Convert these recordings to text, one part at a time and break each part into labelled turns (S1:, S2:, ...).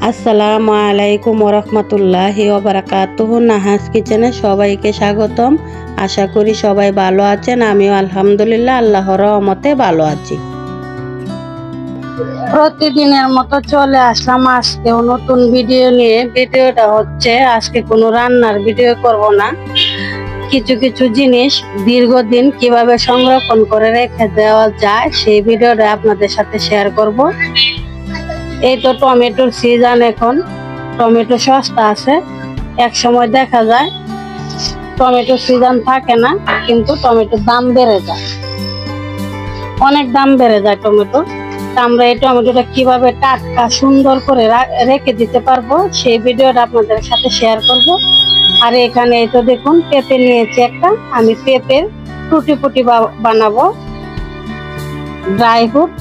S1: আসসালামু আলাইকুম ওরহমতুল্লাহি ওবারাকাতুহু। নাহাস কিচেনে সবাইকে স্বাগতম। আশা করি সবাই ভালো আছেন। আমিও আলহামদুলিল্লাহ আল্লাহর রহমতে ভালো আছি। প্রতিদিনের মতো চলে আসলাম আজকেও নতুন ভিডিও নিয়ে। ভিডিওটা হচ্ছে আজকে কোনো রান্নার ভিডিও করব না, কিছু কিছু জিনিস দীর্ঘদিন কিভাবে সংরক্ষণ করে রেখে দেওয়া যায় সেই ভিডিওটা আপনাদের সাথে শেয়ার করব। এই তো টমেটোর সিজন, এখন টমেটো সস্তা আছে। এক সময় দেখা যায় টমেটোর সিজন থাকে না, কিন্তু টমেটোর দাম বেড়ে যায়, অনেক দাম বেড়ে যায় টমেটো। আমরা এই টমেটোটা কিভাবে টাটকা সুন্দর করে রেখে দিতে পারবো সেই ভিডিওটা আপনাদের সাথে শেয়ার করব। আর এখানে এই তো দেখুন পেঁপে নিয়েছি একটা, আমি পেঁপের টুটি পুটি বানাবো। ড্রাই ফ্রুট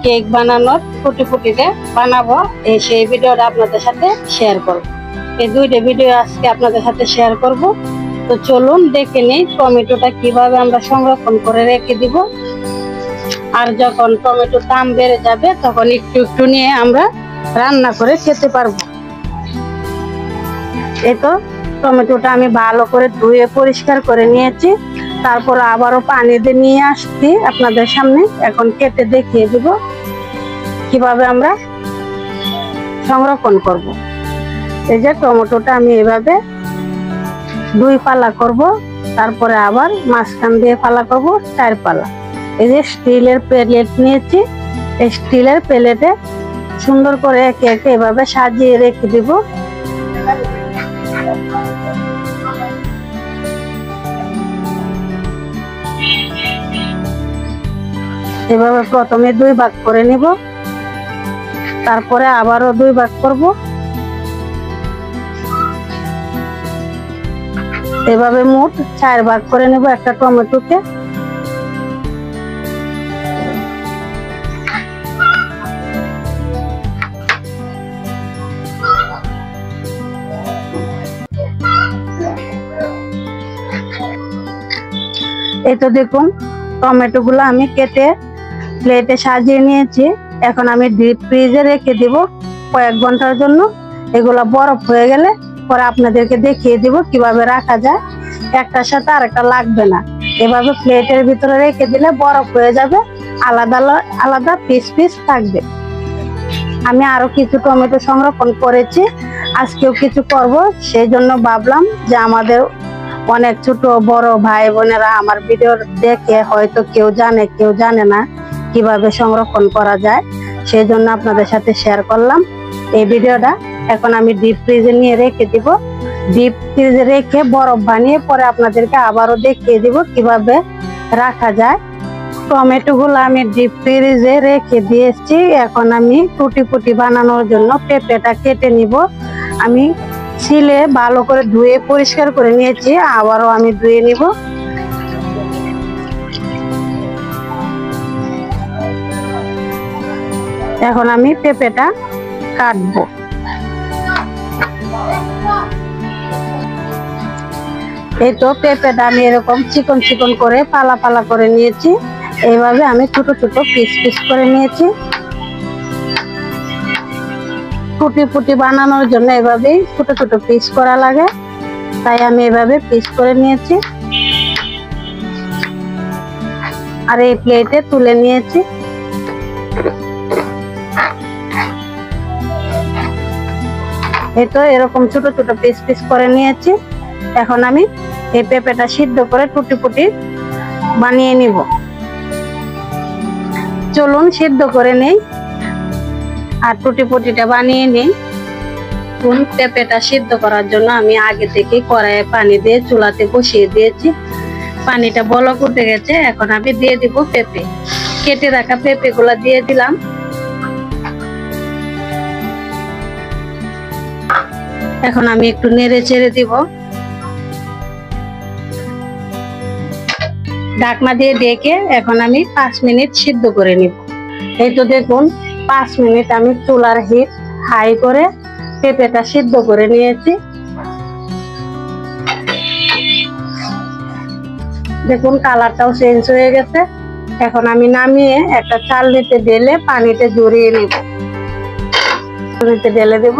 S1: কেক বানানোর ফুটি ফুটিতে বানাবো, সেই ভিডিওটা আপনাদের সাথে শেয়ার করব। এই দুইটা ভিডিও আজকে আপনাদের সাথে শেয়ার করব। তো চলুন দেখে নিই টমেটোটা কিভাবে আমরা সংরক্ষণ করে রেখে দিব। আর যখন টমেটোর দাম বেড়ে যাবে তখন একটু একটু নিয়ে আমরা রান্না করে খেতে পারবো। এই তো টমেটোটা আমি ভালো করে ধুয়ে পরিষ্কার করে নিয়েছি, তারপর আবারও পানি দিয়ে নিয়ে আসছি আপনাদের সামনে। এখন কেটে দেখিয়ে দিব কিভাবে আমরা সংরক্ষণ করব। এই যে টমেটোটা আমি এভাবে দুই পালা করব, তারপরে আবার মাঝখান দিয়ে পালা করব 4 পালা। এই যে স্টিলের প্লেট নিয়েছি, এই স্টিলের প্লেটে সুন্দর করে একে একে এভাবে সাজিয়ে রেখে দিব। এভাবে প্রথমে 2 ভাগ করে নিব, তারপরে আবারও 2 ভাগ করব। এভাবে মোট 4 ভাগ করে নেব একটা টমেটোকে। এই তো দেখুন টমেটো গুলো আমি কেটে প্লেটে সাজিয়ে নিয়েছি। এখন আমি ডিপ ফ্রিজে রেখে দিব কয়েক ঘন্টার জন্য। এগুলা বরফ হয়ে গেলে পরে আপনাদেরকে দেখিয়ে দিব কিভাবে রাখা যায়, একটার সাথে আরেকটা লাগবে না। এভাবে প্লেটের ভিতরে রেখে দিলে বরফ হয়ে যাবে, আলাদা আলাদা পিস পিস থাকবে। আমি আরো কিছু টমেটো সংরক্ষণ করেছি, আজকেও কিছু করব। সেই জন্য ভাবলাম যে আমাদের অনেক ছোট বড় ভাই বোনেরা আমার ভিডিও দেখে হয়তো কেউ জানে কেউ জানে না কিভাবে সংরক্ষণ করা যায়, সেই জন্য আপনাদের সাথে শেয়ার করলাম এই ভিডিওটা। এখন আমি ডিপ ফ্রিজে নিয়ে রেখে দিব। ডিপ ফ্রিজে রেখে বরফ বানিয়ে পরে আপনাদেরকে আবারও দেখিয়ে দিব কিভাবে রাখা যায়। টমেটো গুলো আমি ডিপ ফ্রিজে রেখে দিয়েছি। এখন আমি টুটি পুটি বানানোর জন্য পেঁপেটা কেটে নিব। আমি ছিলে ভালো করে ধুয়ে পরিষ্কার করে নিয়েছি, আবারও আমি ধুয়ে নিব। এখন আমি পেঁপেটা কাটবো। এই তো পেঁপেটা আমি এরকম চিকন চিকন করে পালা পালা করে নিয়েছি। এইভাবে আমি ছোট ছোট পিস পিস করে নিয়েছি। টুটি ফুটি বানানোর জন্য এভাবেই ছোট ছোট পিস করা লাগে, তাই আমি এভাবে পিস করে নিয়েছি। আর এই প্লেটে তুলে নিয়েছি। এই তো এরকম ছোট ছোট পিস পিস করে নিয়েছি। এখন আমি এই পেঁপেটা সিদ্ধ করে টুটি ফুটি বানিয়ে নিব। চলুন সিদ্ধ করে নেই আর টুটি পুটিটা বানিয়ে নিই। পেঁপেটা সিদ্ধ করার জন্য আমি আগে থেকে কড়াইয়ে পানি দিয়ে চুলাতে বসিয়ে দিয়েছি। পানিটা বলক উঠে গেছে, এখন আমি দিয়ে দিব পেঁপে। কেটে রাখা পেঁপে গুলা দিয়ে দিলাম। এখন আমি একটু নেড়ে চেড়ে দিব। ঢাকনা দিয়ে ডেকে এখন আমি 5 মিনিট সিদ্ধ করে নিব। এই তো দেখুন 5 মিনিট আমি চুলার হিট হাই করে পেঁপেটা সিদ্ধ করে নিয়েছি। দেখুন কালারটাও চেঞ্জ হয়ে গেছে। এখন আমি নামিয়ে একটা চালনিতে ঢেলে পানিতে জড়িয়ে নেব। ঢেলে দেব।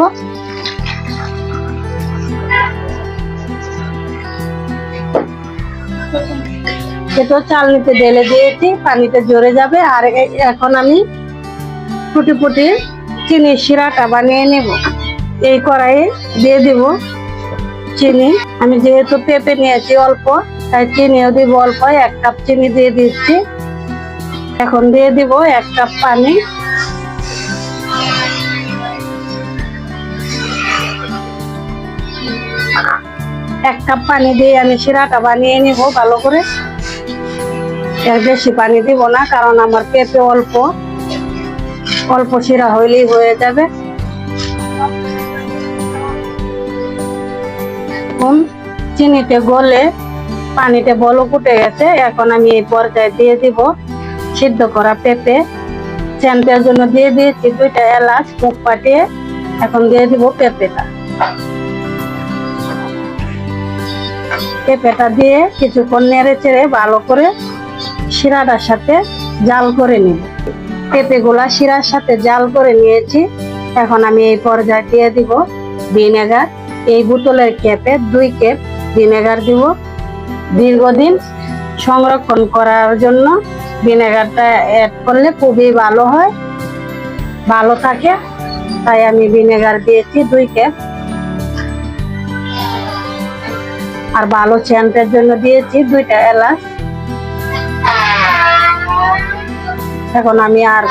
S1: এটা চালনিতে ঢেলে দিয়েছি, পানিতে ঝরে যাবে। আর এখন আমি ফুটি ফুটি চিনি শিরাটা বানিয়ে নেব। এই কড়াইয়ে দিয়ে দিব চিনি। আমি যেহেতু পেঁপে নিয়েছি অল্প, তাই চিনিও দিব অল্প। 1 কাপ চিনি দিয়ে দিচ্ছি। এখন দিয়ে দিব 1 কাপ পানি। এক কাপ পানি দিয়ে আমি শিরাটা বানিয়ে নিব ভালো করে। এর বেশি পানি দিব না, কারণ আমার পেঁপে অল্প, অল্প শিরা হইলেই হয়ে যাবে। চিনিতে গলে পানিতে বলক উঠে গেছে। এখন আমি এই পর্যায়ে দিয়ে দিব সিদ্ধ করা পেঁপে। সেন্টের জন্য দিয়ে দিয়েছি 2টা এলাচ মুখ ফাটিয়ে। এখন দিয়ে দিব পেঁপেটা দিয়ে কিছুক্ষণ নেড়ে চেড়ে ভালো করে শিরাটার সাথে জাল করে নিব। পেঁপে গুলা শিরার সাথে জাল করে নিয়েছি। এখন আমি এই পর্যায়ে দিয়ে দিব ভিনেগার। এই বোতলের ক্যাপে 2 কাপ ভিনেগার দিব। দীর্ঘদিন সংরক্ষণ করার জন্য ভিনেগারটা অ্যাড করলে খুবই ভালো হয়, ভালো থাকে, তাই আমি ভিনেগার দিয়েছি 2 কাপ। আর ভালো সেন্টের জন্য দিয়েছি 2টা এলাচ। এখন আমি আর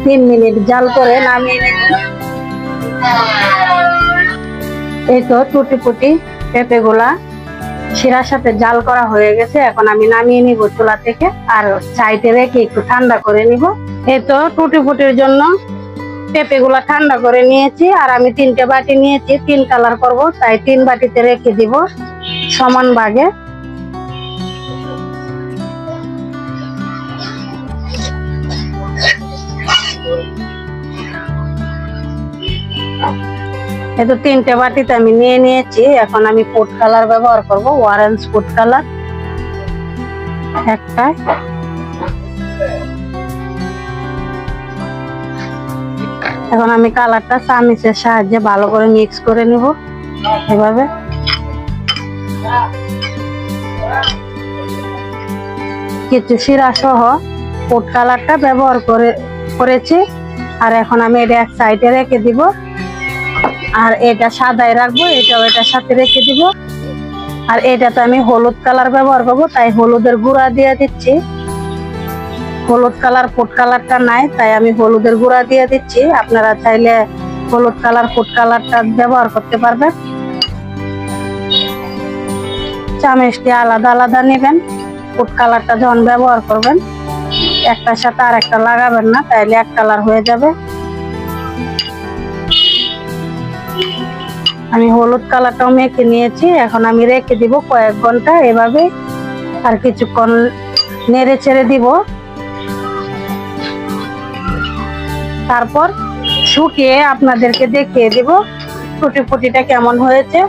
S1: 3 মিনিট জাল করে নামিয়ে নেব। এই তো টুটি ফুটি পেঁপে গুলা শিরার সাথে জাল করা হয়ে গেছে। এখন আমি নামিয়ে নিব চুলা থেকে, আর সাইডে রেখে একটু ঠান্ডা করে নিব। এই তো টুটি ফুটির জন্য পেঁপে গুলা ঠান্ডা করে নিয়েছি। আর আমি 3টে বাটি নিয়েছি, 3 কালার করব, তাই 3 বাটিতে রেখে দিব সমান ভাগে। এই তো 3টে বাটিতে আমি নিয়ে নিয়েছি। এখন আমি ফুড কালার ব্যবহার করব, অরেঞ্জ ফুড কালার একটা। এখন আমি কালারটা চামচের সাহায্যে ভালো করে মিক্স করে নিব এভাবে। কিছু শিরা সহ ফুড কালারটা ব্যবহার করেছি। আর এখন আমি এটা এক সাইডে রেখে দিব। আর এটা সাদায় রাখবো, এটাও এটার সাথে রেখে দিব। আর এটাতে আমি হলুদ কালার ব্যবহার করবো, তাই হলুদের গুঁড়া দিয়ে দিচ্ছি। হলুদ কালার ফুড কালারটা নাই, তাই আমি হলুদের গুঁড়া দিয়ে দিচ্ছি। আপনারা চাইলে হলুদ কালার ফুড কালারটা ব্যবহার করতে পারবেন। চামচটি আলাদা আলাদা নেবেন ফুড কালারটা যখন ব্যবহার করবেন। একটার সাথে আর একটা লাগাবেন না, তাইলে এক কালার হয়ে যাবে। আমি হলুদ কালারটাও মেখে নিয়েছি। এখন আমি রেখে দিব কয়েক ঘন্টা এভাবে। আর কিছুক্ষণ নেড়ে ছেড়ে দিব। তারপর শুকিয়ে আপনাদেরকে দেখিয়ে দিব টুটি ফুটিটা কেমন হয়েছে।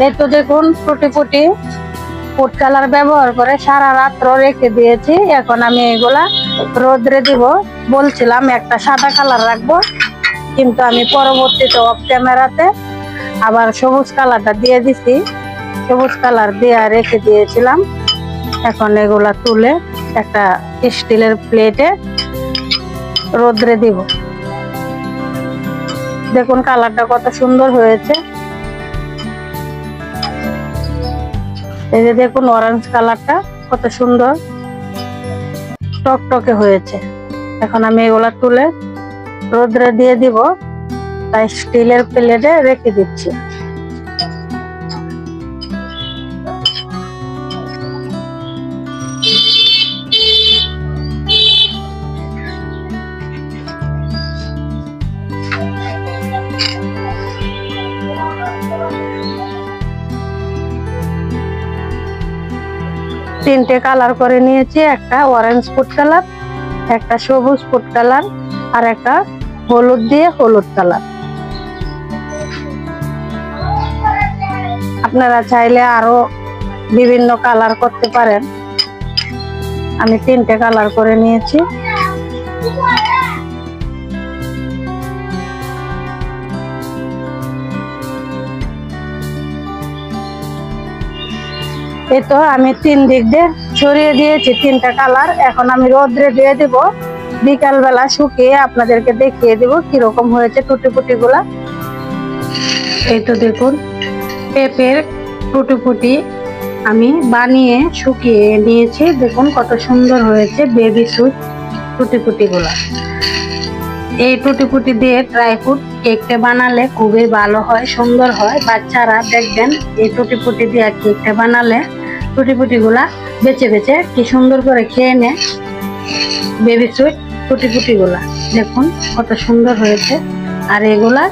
S1: এই তো দেখুন টুটি ফুটি ফুড কালার ব্যবহার করে সারা রাত্র রেখে দিয়েছি। এখন আমি এগুলা রোদ্রে দিব। বলছিলাম একটা সাদা কালার রাখবো, কিন্তু আমি পরবর্তীতে অফ ক্যামেরাতে আবার সবুজ কালারটা দিয়ে দিছি। সবুজ কালার দিয়ে রেখে দিয়েছিলাম। এখন এগুলা তুলে একটা স্টিলের প্লেটে রোদ্রে দিব। দেখুন কালারটা কত সুন্দর হয়েছে। এই যে দেখুন অরেঞ্জ কালারটা কত সুন্দর টকটকে হয়েছে। এখন আমি এগুলা তুলে রোদ্রে দিয়ে দিব, তাই স্টিলের প্লেটে রেখে দিচ্ছি। তিনটে কালার করে নিয়েছি, একটা অরেঞ্জ ফুড কালার, একটা সবুজ ফুড কালার, আর একটা হলুদ দিয়ে হলুদ কালার। আপনারা চাইলে আরো বিভিন্ন কালার করতে পারেন। আমি 3টে কালার করে নিয়েছি। এই তো আমি 3 দিক দিয়ে ছড়িয়ে দিয়েছি 3টা কালার। এখন আমি রোদ্রে দিয়ে দিব, বিকাল বেলা শুকিয়ে আপনাদেরকে দেখিয়ে দিব কিরকম হয়েছে টুটি গুলা। এই তো দেখুন পেঁপের টুটি আমি বানিয়ে শুকিয়ে নিয়েছি। দেখুন কত সুন্দর হয়েছে বেবি সুইট টুটি গুলা। এই টুটি দিয়ে ড্রাই ফ্রুট কেকটা বানালে খুবই ভালো হয়, সুন্দর হয়। বাচ্চারা দেখবেন এই টুটি দিয়ে কেকটা বানালে টুটি গুলা বেছে বেছে কি সুন্দর করে খেয়ে নেয়। বেবি সুইট টুটি গুলা দেখুন কত সুন্দর হয়েছে। আর এগুলা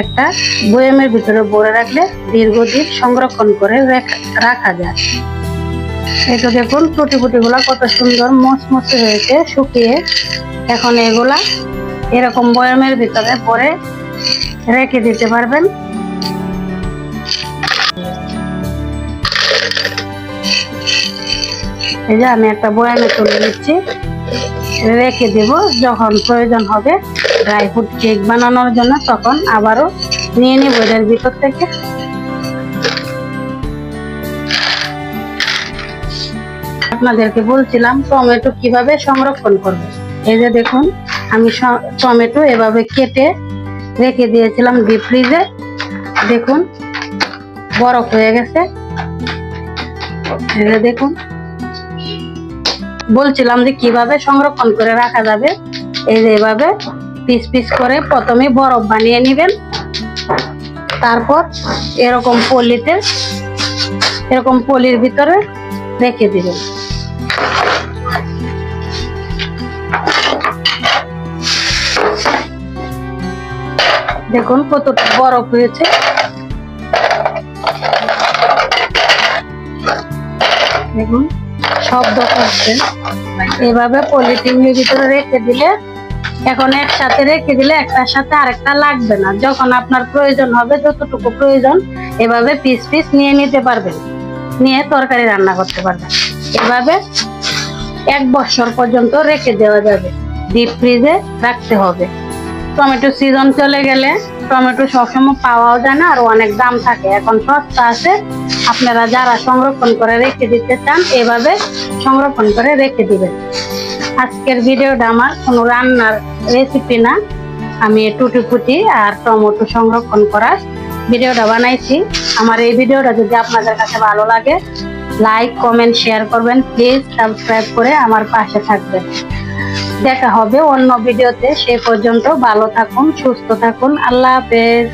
S1: একটা বয়ামের ভিতরে ভরে রাখলে দীর্ঘদিন সংরক্ষণ করে রাখা যায়। এই তো দেখুন টুটি গুলা কত সুন্দর মচমচে হয়েছে শুকিয়ে। এখন এগুলা এরকম বয়ামের ভিতরে ভরে রেখে দিতে পারবেন। এই যে আমি একটা বয়ামে তুলে নিচ্ছি, রেখে দেব। যখন প্রয়োজন হবে ড্রাই ফ্রুট কেক বানানোর জন্য তখন আবারও নিয়ে নিব এর ভিতর থেকে। আপনাদেরকে বলছিলাম টমেটো কিভাবে সংরক্ষণ করবে। এই যে দেখুন আমি টমেটো এভাবে কেটে রেখে দিয়েছিলাম ডিপ ফ্রিজে। দেখুন বরফ হয়ে গেছে। এই যে দেখুন বলছিলাম যে কিভাবে সংরক্ষণ করে রাখা যাবে। এই যে এভাবে পিস পিস করে প্রথমে বরফ বানিয়ে নেবেন, তারপর এরকম পলির ভিতরে রেখে দিবেন। দেখুন কতটা বরফ হয়েছে। দেখুন শব্দ করছে। এভাবে পলিথিনের ভিতরে রেখে দিলে এখন একসাথে রেখে দিলে একটার সাথে আরেকটা লাগবে না। যখন আপনার প্রয়োজন হবে যতটুকু প্রয়োজন এভাবে পিস পিস নিয়ে নিতে পারবেন, নিয়ে তরকারি রান্না করতে পারবেন। এভাবে 1 বছর পর্যন্ত রেখে দেওয়া যাবে। ডিপ ফ্রিজে রাখতে হবে। টমেটো সিজন চলে গেলে টমেটো সবসময় পাওয়াও যায় না, আর অনেক দাম থাকে। এখন সস্তা আছে। আপনারা যারা সংরক্ষণ করে রেখে দিতে চান এভাবে সংরক্ষণ করে রেখে দিবেন। আজকের ভিডিওটা আমার কোনো রান্নার রেসিপি না, আমি টুটি আর টমেটো সংরক্ষণ করার ভিডিওটা বানাইছি। আমার এই ভিডিওটা যদি আপনাদের কাছে ভালো লাগে লাইক কমেন্ট শেয়ার করবেন। প্লিজ সাবস্ক্রাইব করে আমার পাশে থাকবেন। দেখা হবে অন্য ভিডিওতে। সে পর্যন্ত ভালো থাকুন, সুস্থ থাকুন। আল্লাহ হাফেজ।